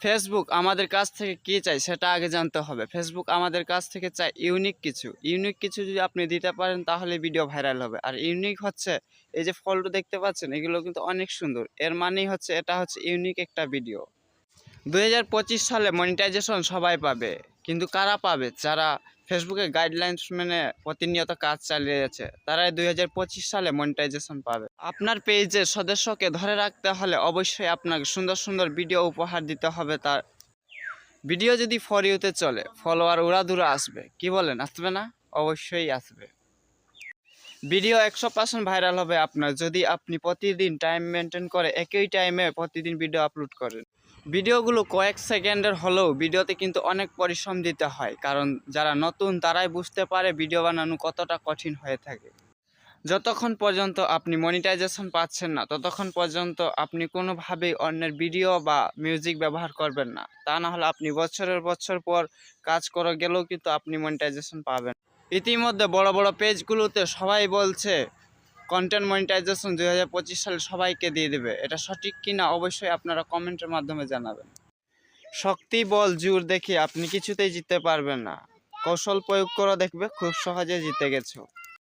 Facebook আমাদের কাছ থেকে কী চাই সেটা আগে জানতে হবে। ফেসবুক আমাদের কাছ থেকে চায় ইউনিক কিছু। ইউনিক কিছু যদি আপনি দিতে পারেন তাহলে ভিডিও ভাইরাল হবে। আর ইউনিক হচ্ছে এই যে ফলটা দেখতে পাচ্ছেন এগুলো কিন্তু অনেক সুন্দর। এর মানেই হচ্ছে এটা হচ্ছে ইউনিক একটা ভিডিও। 2025 সালে মনিটাইজেশন সবাই পাবে, কিন্তু কারা পাবে? যারা ফেসবুকের গাইডলাইন্স মেনে প্রতিনিয়ত কাজ চালিয়ে যাচ্ছে তারাই 2025 সালে মনিটাইজেশন পাবে। আপনার পেজের সদস্যকে ধরে রাখতে হলে অবশ্যই আপনাকে সুন্দর সুন্দর ভিডিও উপহার দিতে হবে। তার ভিডিও যদি ফর ইউতে চলে ফলোয়ার উড়াধুরা আসবে। কি বলেন, আসবে না? অবশ্যই আসবে। ভিডিও 100% ভাইরাল হবে আপনার যদি আপনি প্রতিদিন টাইম মেনটেন করে একই টাইমে প্রতিদিন ভিডিও আপলোড করেন। ভিডিওগুলো কয়েক সেকেন্ডের হলেও ভিডিওতে কিন্তু অনেক পরিশ্রম দিতে হয়, কারণ যারা নতুন তারাই বুঝতে পারে ভিডিও বানানো কতটা কঠিন হয়ে থাকে। যতক্ষণ পর্যন্ত আপনি মনিটাইজেশন পাচ্ছেন না ততক্ষণ পর্যন্ত আপনি কোনোভাবেই অন্যের ভিডিও বা মিউজিক ব্যবহার করবেন না। তা না হলে আপনি বছরের বছর পর কাজ করে গেলেও কিন্তু আপনি মনিটাইজেশন পাবেন। ইতিমধ্যে বড় বড় পেজগুলোতে সবাই বলছে কন্টেন্ট মনিটাইজেশন 2025 সালে সবাইকে দিয়ে দেবে। এটা সঠিক কিনা অবশ্যই আপনারা কমেন্টের মাধ্যমে জানাবেন। শক্তি, বল, জোর দেখিয়ে আপনি কিছুতেই জিততে পারবেন না। কৌশল প্রয়োগ করে দেখবে, খুব সহজে জিতে গেছো।